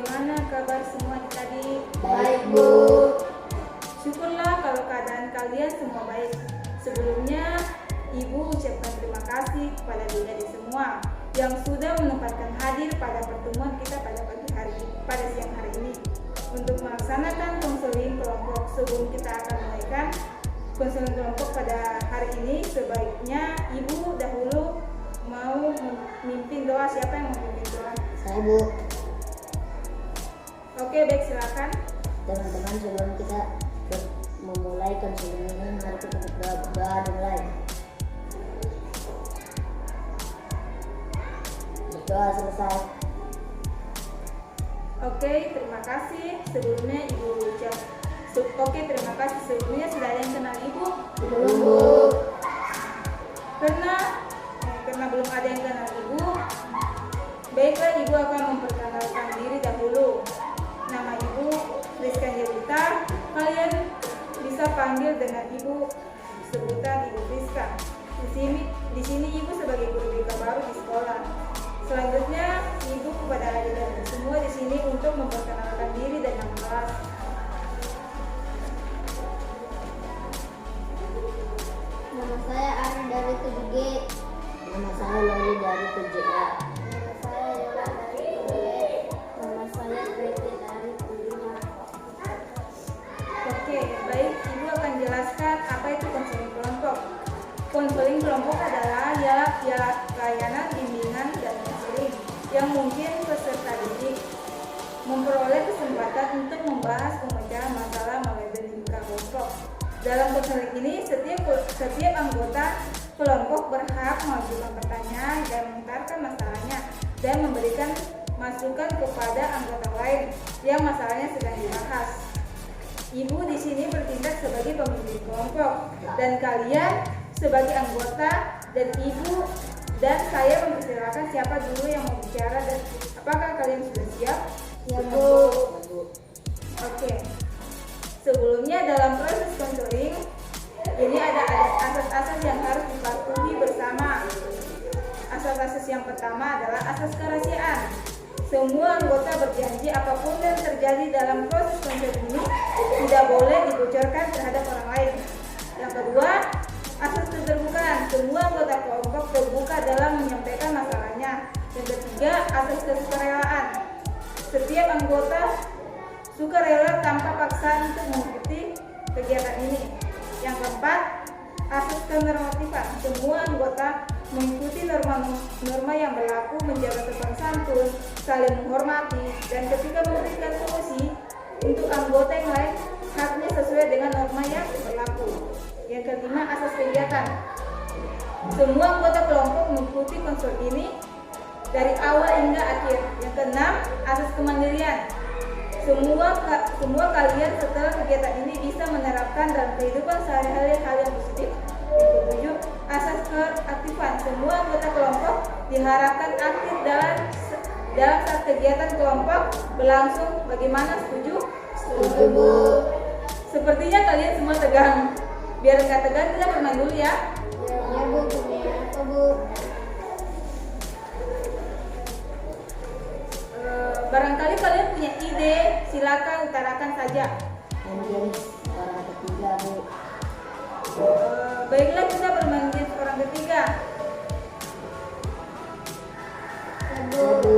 bagaimana kabar semua adik-adik? Baik, Bu. Syukurlah kalau keadaan kalian semua baik. Sebelumnya, Ibu ucapkan terima kasih kepada adik-adik semua yang sudah menyempatkan hadir pada pertemuan kita pada siang hari ini untuk melaksanakan konseling kelompok. Sebelum kita akan menaikkan konseling kelompok pada hari ini, sebaiknya Ibu dahulu mau memimpin doa. Siapa yang mau memimpin doa? Saya, Bu. Oke, baik, silakan. Teman-teman, sebelum kita memulai konseling ini, mari kita berdoa dimulai. Berdoa selesai. Oke, terima kasih. Sebelumnya Ibu ucap. Oke, terima kasih. Sebelumnya sudah ada yang kenal Ibu? Belum, Bu. Karena belum ada yang kenal Ibu, baiklah Ibu akan memperkenalkan diri dahulu. Nama Ibu Rizka Yelita. Kalian bisa panggil dengan Ibu sebutan Ibu Rizka. Di sini Ibu sebagai guru BK baru di sekolah. Selanjutnya Ibu kepada adik-adik semua di sini untuk memperkenalkan diri dan nama kelas. Nama saya Ari dari 7G. Nama saya Loli dari 7A. Nama saya Yola dari 7G. Nama saya Preti dari 5. Oke, baik, Ibu akan jelaskan apa itu konseling kelompok. Konseling kelompok adalah layanan bimbingan dan konseling yang mungkin peserta didik memperoleh kesempatan untuk membahas pemecahan masalah melalui dinamika kelompok. Dalam konseling ini, setiap anggota kelompok berhak mengajukan pertanyaan dan mengutarakan masalahnya dan memberikan masukan kepada anggota lain yang masalahnya sedang dibahas. Ibu di sini bertindak sebagai pemimpin kelompok dan kalian sebagai anggota, dan Ibu dan saya mempersilakan siapa dulu yang mau bicara. Dan apakah kalian sudah siap? Ya, Bu. Oke. Sebelumnya dalam proses konseling ini ada asas-asas yang harus dipatuhi bersama. Asas-asas yang pertama adalah asas kerahasiaan. Semua anggota berjanji apapun yang terjadi dalam proses konseling ini tidak boleh dibocorkan terhadap orang lain. Yang kedua, asas keterbukaan. Semua anggota kelompok terbuka dalam menyampaikan masalahnya. Yang ketiga, asas kesukarelaan. Setiap anggota sukarela tanpa paksaan untuk mengikuti kegiatan ini. Yang keempat, asas kenormatifan. Semua anggota mengikuti norma yang berlaku, menjaga sopan santun, saling menghormati, dan ketika memberikan solusi untuk anggota yang lain, haknya sesuai dengan norma yang berlaku. Yang kelima, asas kegiatan. Semua anggota kelompok mengikuti konsep ini dari awal hingga akhir. Yang keenam, asas kemandirian. Semua kalian setelah kegiatan ini bisa menerapkan dalam kehidupan sehari-hari hal yang positif. Yang ketujuh, asas keaktifan. Semua anggota kelompok diharapkan aktif dalam saat kegiatan kelompok berlangsung. Bagaimana, setuju? Setuju, Bu. Sepertinya kalian semua tegang. Biar nggak tegang, kita bermain dulu ya. Ya, Bu. Apa, Bu? Barangkali kalian punya ide, silakan utarakan saja. Mungkin orang ketiga, Bu. Baiklah, kita bermain game orang ketiga. Ya, Ya, Bu. Bu.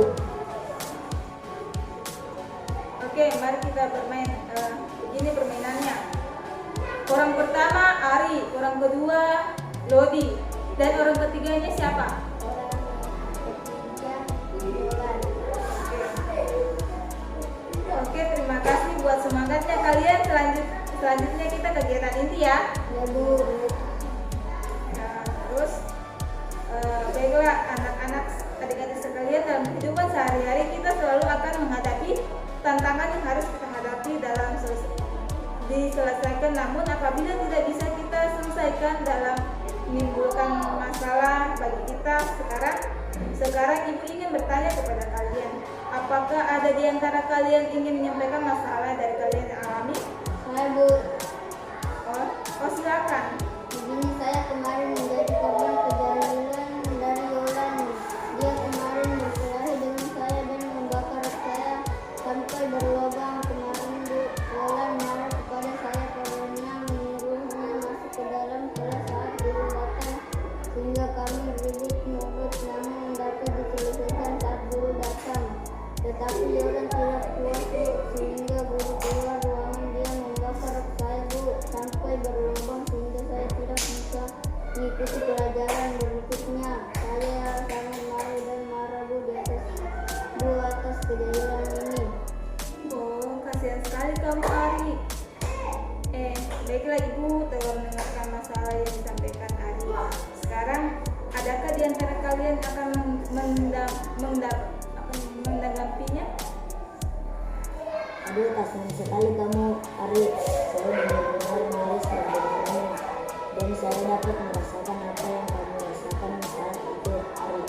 Oke, mari kita bermain. Begini permainannya. Orang pertama Ari, orang kedua Lodi, dan orang ketiganya siapa? Oke, terima kasih buat semangatnya kalian. Selanjutnya kita kegiatan inti ya. Ya, Bu. Terus baiklah anak-anak, adik-adik sekalian, dalam kehidupan sehari-hari kita selalu akan menghadapi tantangan yang harus kita hadapi dalam diselesaikan. Namun apabila tidak bisa kita selesaikan dalam menimbulkan masalah bagi kita, sekarang Ibu ingin bertanya kepada kalian, apakah ada di antara kalian ingin menyampaikan masalah dari kalian yang alami? Saya, Bu. Oh, silakan. Begini, saya kemarin menjadi korban kejahatan dari Yola. Dia kemarin berkelahi dengan saya dan membakar saya. Kami sekali kamu Ari. Baiklah Ibu, telah mendengarkan masalah yang disampaikan Ari. Sekarang, adakah di antara kalian akan menanggapinya? Aduh, kasihan sekali kamu, Ari. Saya benar-benar malas mendengarnya. Dan saya dapat merasakan apa yang kamu rasakan saat itu, Ari.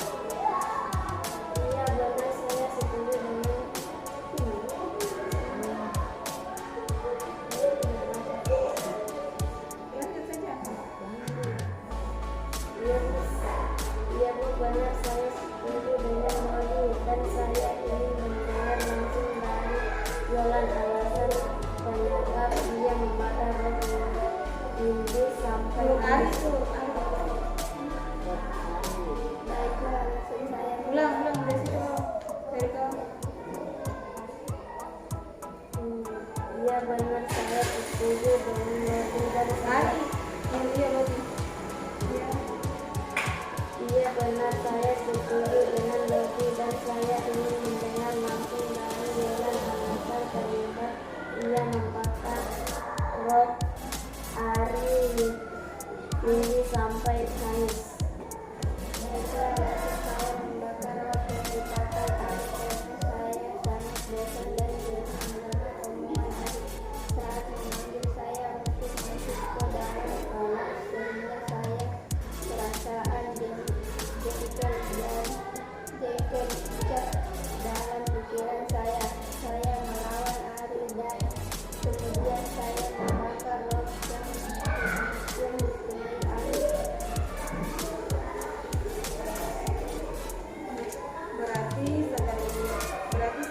Iya benar, saya setuju dengan Lanjut saja. Iya Bu, benar saya setuju dengan Nori dan saya ingin mendengar langsung dari Yolan alasan kenapa dia membakar rok Windu sampai Ari habis. tuh, Ari. Baiklah, alasan saya Ulang dari situ. Dari kamu. Iya benar saya setuju dengan Nori dan saya Ari. Yang dia Robi. Iya. Iya benar saya setuju dengan Logi dan saya ingin mendengar langsung dari Yolan alasan kenapa ia membakar rok Ari ini sampai nangis. Baiklah, alasan saya membakar rok yang dibakar Ari karena saya sangat bosan dan jelas mendengar omongan Ari saat memanggil saya untuk masuk ke dalam kelas sehingga saya perasaan jengkel dalam pikiran saya melawan Ari dan kemudian saya membakar rok yang dikenai Ari. Berarti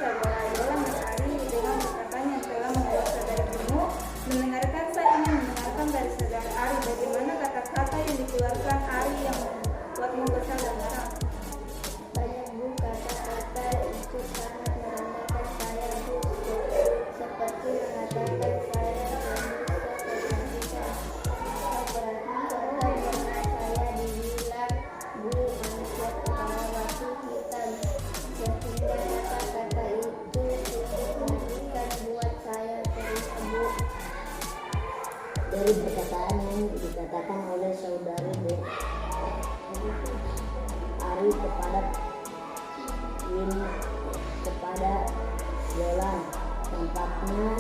saudara Yolan dan Ari dengan perkataan yang telah membuat saudara bingung mendengarkan. Saya ingin mendengarkan dari saudara Ari bagaimana kata-kata yang dikeluarkan Ari yang membuatmu kesal dan marah. Banyak Bu, kata-kata itu sangat merendahkan saya Bu, seperti mengatakan saya manusia kebajikan. Berarti saya dibilang Bu manusia kepala batu hitam, sehingga kata-kata itu cukup menyakitkan buat saya terima Bu. Dari perkataan yang dikatakan oleh saudari Bu Ari kepada Yolan, tampaknya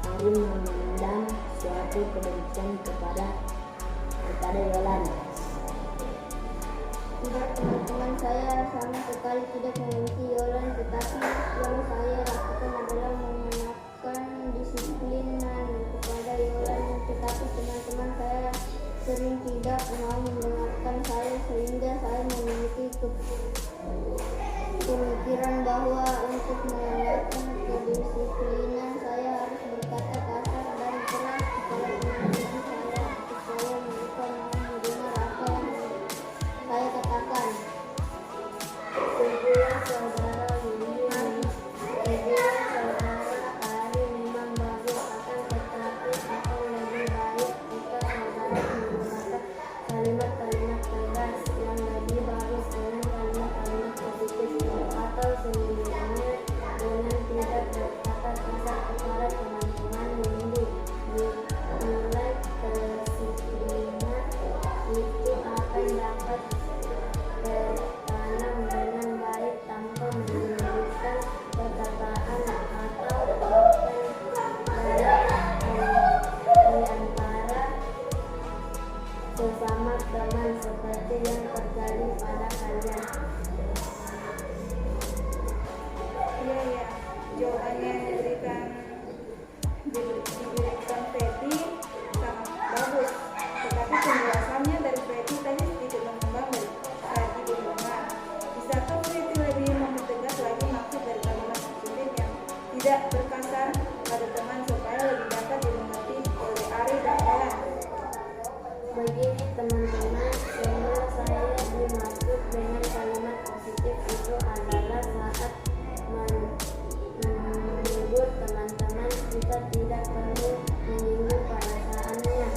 Ari memendam suatu kebencian kepada Yolan. Tidak, teman-teman, saya sama sekali tidak membenci Yolan, tetapi yang saya lakukan adalah mengenakan disiplinan kepada Yolan. Tetapi teman-teman saya sering tidak mau mendengarkan saya sehingga saya memiliki pemikiran bahwa untuk menegakkan kedisiplinan saya harus berkata kasar dan keras kepada teman-teman saya supaya mereka mau mendengar apa yang saya katakan. Sebuah saudara Ari memang bagus, tetapi akan lebih baik jika saudara menggunakan kalimat-kalimat tegas yang lebih bagus dengan kalimat-kalimat positif atau sendirinya dengan tidak berkata kasar kepada teman-teman Windu. Nilai kedisiplinan itu akan dapat tertanam dengan baik tanpa menimbulkan perkataan atau di antara sesama teman seperti yang terjadi pada kalian. Iya, jawabannya yang diberikan Fetty sangat bagus, tetapi penjelasannya dari Fetty tadi sedikit mengembang dari saat Ibu dengar. Bisakah Fetty lebih mempertegas lagi maksud dari kalimat positif yang tidak berkasar pada teman supaya lebih dapat dimengerti oleh Ari dan Yolan? Begini teman-teman, semua saya dimaksud dengan kalimat positif itu adalah saat menegur teman-teman kita tidak perlu menyinggung perasaannya,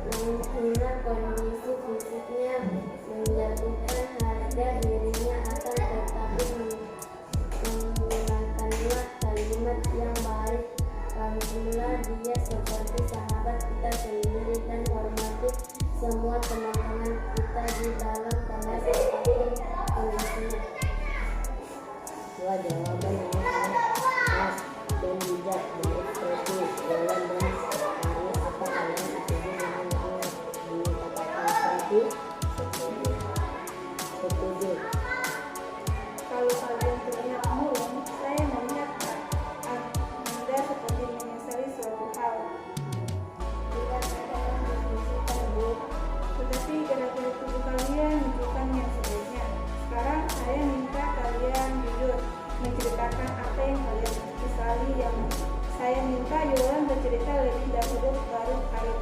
menghina kondisi fisiknya, menjatuhkan harga dirinya, akan tetapi Anggaplah dia seperti sahabat kita sendiri dan hormati semua teman-teman kita di dalam kelas apapun kondisinya. Dua jawaban yang pas dan bijak dari Preti, Yolan dan Ari. Apa kalian setuju dengan yang dikatakan Preti? Setuju. Kalau kalian terlihat murung, saya melihat Anda seperti menyesali suatu hal. Bila ada yang difungsikan, Bu, Tetapi gerak-gerik tubuh kalian menunjukkan yang sebaiknya. Sekarang saya minta kalian jujur menceritakan apa yang kalian sesali. Yang saya minta Yolan bercerita lebih dahulu, baru Arif.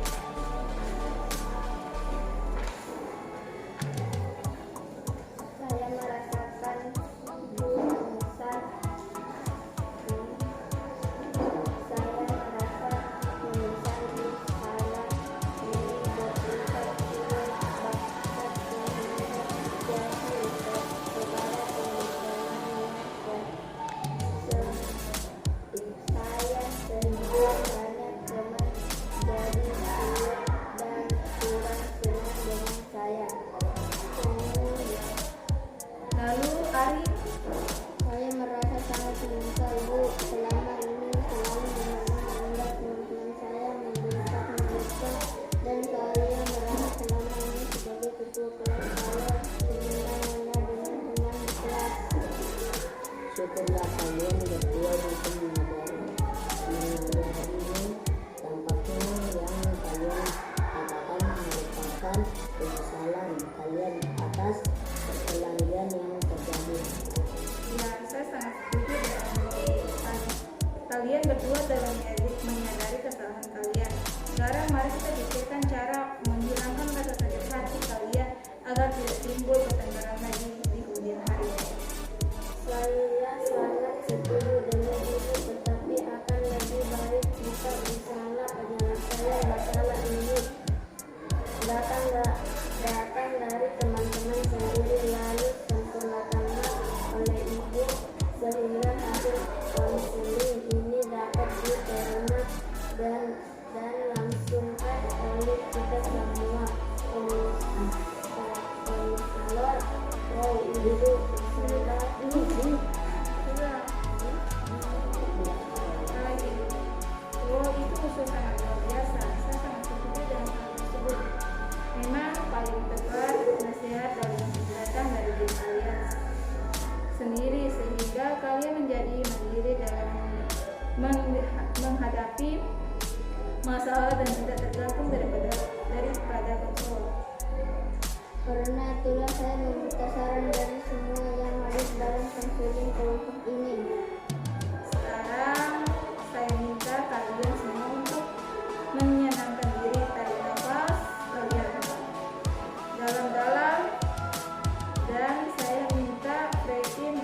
saya merasakan menyesal. Saya merasa menyesali salah ini bercerita surat bakat yang jadi kepada teman-teman yang saya sendiri banyak teman jadi sulit dan kurang senang dengan saya. Lalu Arif, Saya merasa sangat menyesal, Bu. Selama ini selalu menganggap teman-teman saya membentak mereka, dan saya merasa selama ini sebagai ketua kelas saya semena-mena dengan teman di kelas. Syukurlah kalian berdua bisa menyadari ini. Tampaknya yang kalian katakan merupakan penyesalan kalian atas kesalahan yang terjadi. ya saya sangat setuju dengan kalian berdua dalam menyadari kesalahan kalian. Sekarang mari kita pikirkan cara menghilangkan rasa sakit hati kalian agar tidak timbul pertengkaran lagi di kemudian hari. Saya sangat setuju dengan itu, tetapi akan lebih baik jika misalnya penyelesaian masalah ini datang dari teman-teman sendiri lalu sempurnakanlah oleh ibu sehingga hasil konseling ini dapat diterima dan langsungkan oleh kita semua. Konselor, ibu sudah Sudah. Lagi. Oh, itu usul sangat luar biasa. Saya sangat setuju dengan hal tersebut. Memang paling tepat nasihat yang datang dari diri kalian sendiri sehingga kalian menjadi mandiri dalam menghadapi masalah dan tidak tergantung daripada kontrol. Karena itulah saya meminta saran dari semua yang hadir dalam konseling kelompok ini. Sekarang saya minta kalian semua untuk menyenangkan diri, tarik nafas kalian dalam-dalam, dan saya minta Preti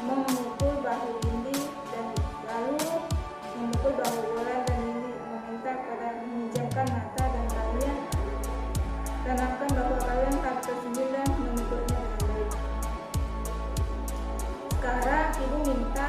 memukul bahu Indi dan lalu memukul bahu Yolan dan Indi, meminta pada memejamkan mata dan kalian tanamkan bahwa kalian harus tersenyum dan memukulnya dengan baik. Sekarang ibu minta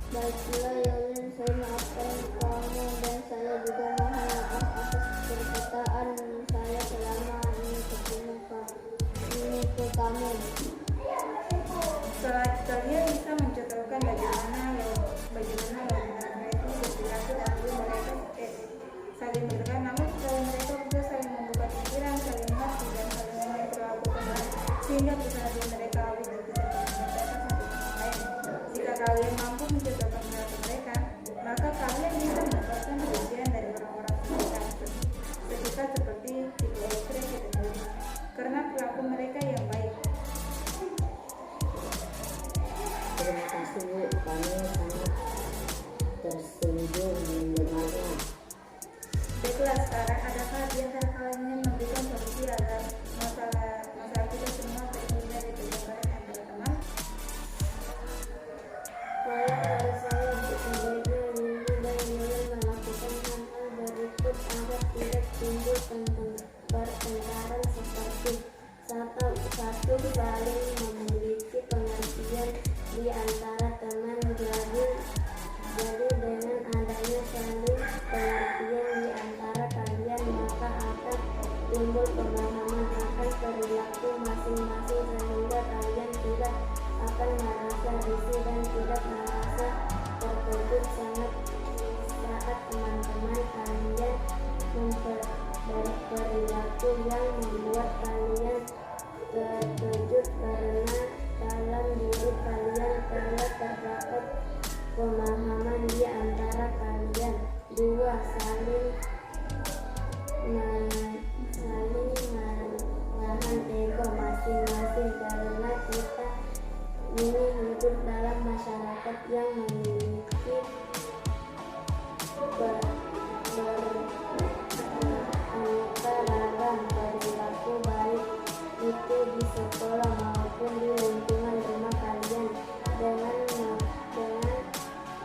Baiklah Yolin, saya maafkan kamu dan saya juga mohon maaf atas perkataan saya selama ini ke kamu. Kalian bisa mencontohkan bagaimana logika itu berperilaku lalu mereka saling berdekat, namun kalau mereka juga saling membuka pikiran, saling mengerti dan saling memahami perilaku teman, sehingga persatuan mereka lebih dekat dan mereka satu sama lain. Jika kalian mampu mencontohkan perilaku mereka, maka kalian bisa mendapatkan pujian dari orang-orang sekitar seperti tipe Okre dan Yuli, karena perilaku mereka yang baik. Terima kasih Bu, kami sangat tersanjung mendengarnya. Baiklah, sekarang adakah di antara kalian yang memberikan solusi agar masalah kita semua terhindar dari pergaulan antara teman? Kalau dari saya sebagai Windy dan Yolin melakukan hal-hal berikut agar tidak timbul pertengkaran seperti satu, saling memiliki pengertian di antara teman. Jadi dengan adanya saling pengertian di antara kalian, maka akan timbul pemahaman akan perilaku masing-masing sehingga kalian tidak akan merasa risih dan tidak merasa terkejut saat teman-teman kalian berperilaku yang membuat kalian terkejut, karena dalam diri kalian telah terdapat pemahaman di antara kalian. 2. Saling menahan ego masing-masing, karena kita ini hidup dalam masyarakat yang memiliki beraneka ragam perilaku, baik itu di sekolah maupun di lingkungan rumah kalian. Dengan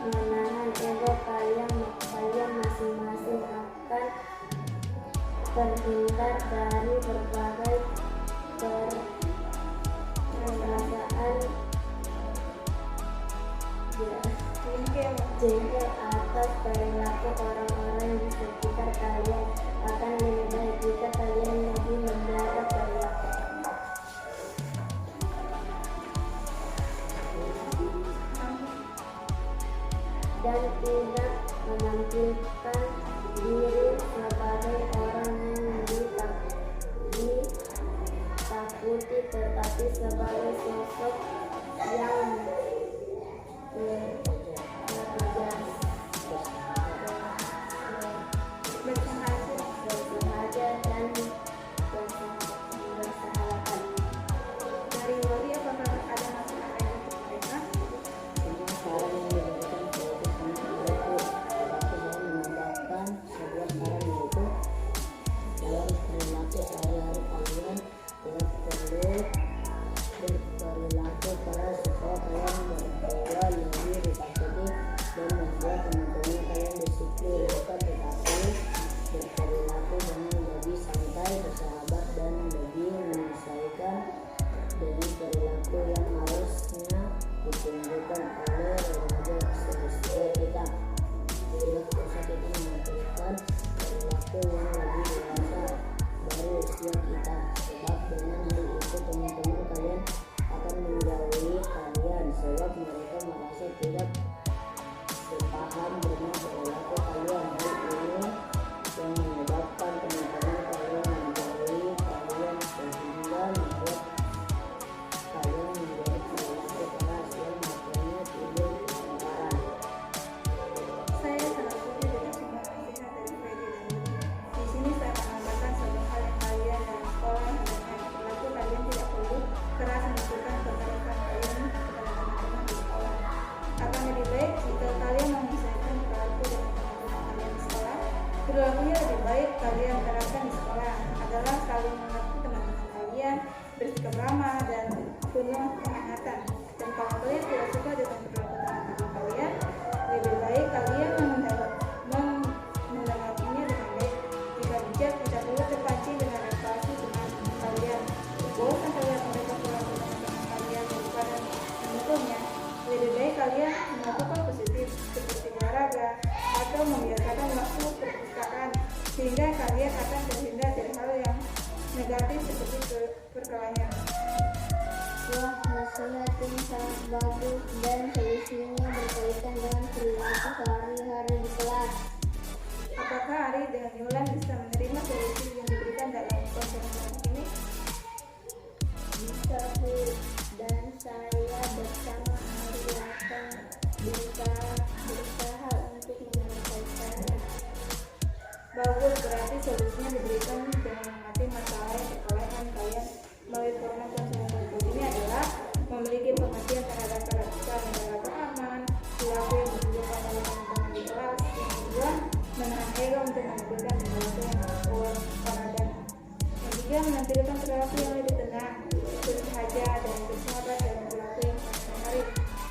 menahan ego kalian masing-masing akan terhindar dari berbagai perasaan jengkel atas perilaku orang-orang di sekitar kalian. Akan lebih baik jika kalian lebih menjaga perilaku dan tidak menampilkan diri sebagai orang yang ditakuti, tetapi sebagai sosok yang bersahaja dan bersahabat. Dari Wali, apakah ada masukan lain untuk mereka? Semua saran yang diberikan suatu sangat baik. Tetapi saya menambahkan sebuah saran, yaitu dalam perilaku sehari-hari kalian tidak perlu berperilaku keras supaya kalian berdua lebih ditakuti dan membuat teman-teman kalian disiplin. Bukan, tetapi berperilaku dengan lebih santai, bersahabat, dan lebih menyesuaikan dengan perilaku yang harusnya ditunjukkan oleh remaja seusia kita. Tidak usah kita menampilkan perilaku yang lebih dewasa dari usia kita, sebab dengan hal itu teman-teman kalian akan menjauhi kalian, sebab mereka merasa tidak sepaham dengan perilaku kalian. Hal ini yang menyebabkan teman-teman kalian menjauhi kalian, sehingga membuat kalian menjadi perilaku keras yang akhirnya timbul pertengkaran. Saya sangat setuju dengan semua nasihat dari Freddy dan Yuli. Di sini saya menambahkan satu hal yang kalian dalam sekolah hendaknya berlaku. Kalian tidak perlu keras menunjukkan kekerasan kalian kepada teman-teman di sekolah. Akan lebih baik jika kalian menyesuaikan perilaku dengan teman-teman kalian di sekolah. Perilakunya lebih baik kalian terapkan di sekolah adalah saling mengerti teman-teman kalian, bersikap ramah dan penuh kehangatan. Dan kalau kalian tidak suka dengan perilaku teman-teman kalian, lebih baik kalian menanggapinya dengan baik. Jika bijak, tidak perlu terpancing dengan reaksi teman-teman kalian. Bosan kalian mereka perilaku teman-teman kalian daripada memukulnya. Lebih baik kalian melakukan positif. keluarga atau membiasakan waktu perpustakaan sehingga kalian akan terhindar dari hal yang negatif seperti perkelahian. Wah, nasihat yang sangat bagus dan solusinya berkaitan dengan perilaku sehari-hari di kelas. Apakah Ari dengan Yulan bisa menerima solusi yang diberikan dalam konseling kelompok ini? Bisa Bu, dan saya bersama Ari akan berusaha untuk menyelesaikannya. Bagus, berarti solusinya diberikan dengan mengamati masalah yang perkelahian kalian melalui format konseling kelompok ini adalah memiliki pengertian terhadap karakter negara aman, perilaku yang menunjukkan oleh teman-teman di kelas. Yang kedua, menahan ego untuk menampilkan perilaku yang berwarna. Yang tiga, menampilkan perilaku yang lebih tenang, bersahaja dan bersahabat dalam perilaku yang sehari-hari.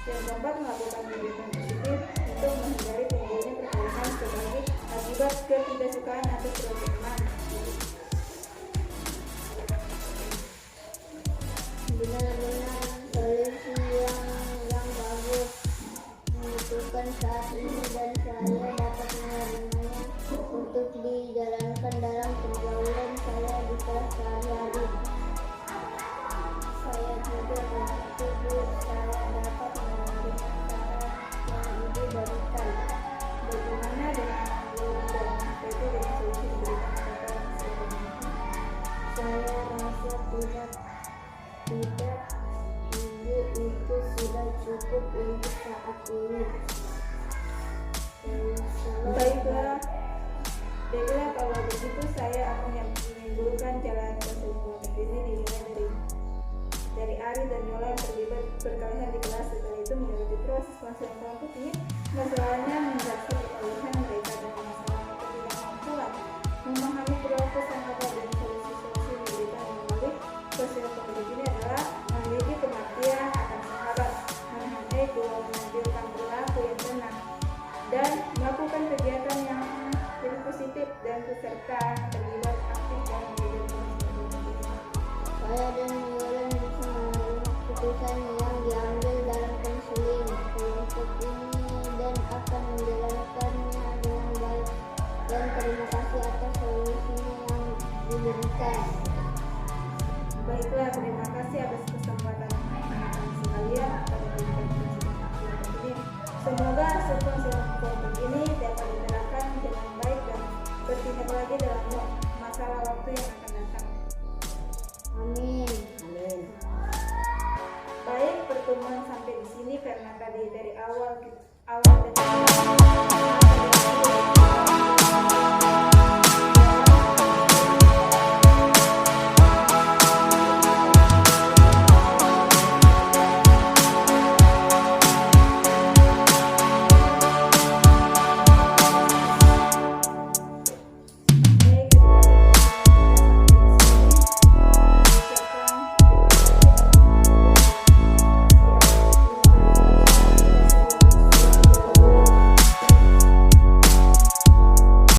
Yang keempat, melakukan kegiatan positif untuk menghindari terjadinya perkelahian sebagai akibat ketidaksukaan atau perilaku teman. Benar-benar solusi yang bagus membutuhkan saat ini dan saya dapat menerimanya untuk dijalankan dalam pergaulan saya di kelas sehari-hari. Saya juga begitu Bu, saya dapat menerima saran yang Ibu berikan. Bagaimana dengan Yulan dan itu dengan solusi diberikan kepada seseorang? Saya rasa tidak Ibu itu sudah cukup untuk saat ini. Baiklah, kalau begitu saya akan menyimpulkan jalan konseling kelompok ini dimulai dari Ari dan Yola yang terlibat perkelahian di kelas. Setelah itu mengikuti proses konseling kelompok ini, masalahnya menjadi perkelahian mereka dengan masalah ketidakmampuan memahami perilaku sahabat dan solusi-solusi yang diberikan melalui konseling kelompok ini adalah memiliki pengertian akan sahabat, menahan ego, menampilkan perilaku yang tenang, dan melakukan kegiatan yang lebih positif dan peserta terlibat aktif dalam kegiatan ini. Saya dan Yulan bisa menerima keputusan yang diambil dalam konseling kelompok ini dan akan menjalankannya dengan baik. Dan terima kasih atas solusinya yang diberikan. Baiklah, terima kasih atas kesempatan anak-anak sekalian akan memberikan keputusan ini. Semoga konseling kelompok ini dapat diterapkan dengan baik dan bertindak lagi dalam masalah waktu yang akan datang. Amin. Amin. Baik, pertemuan sampai di sini karena tadi dari awal dan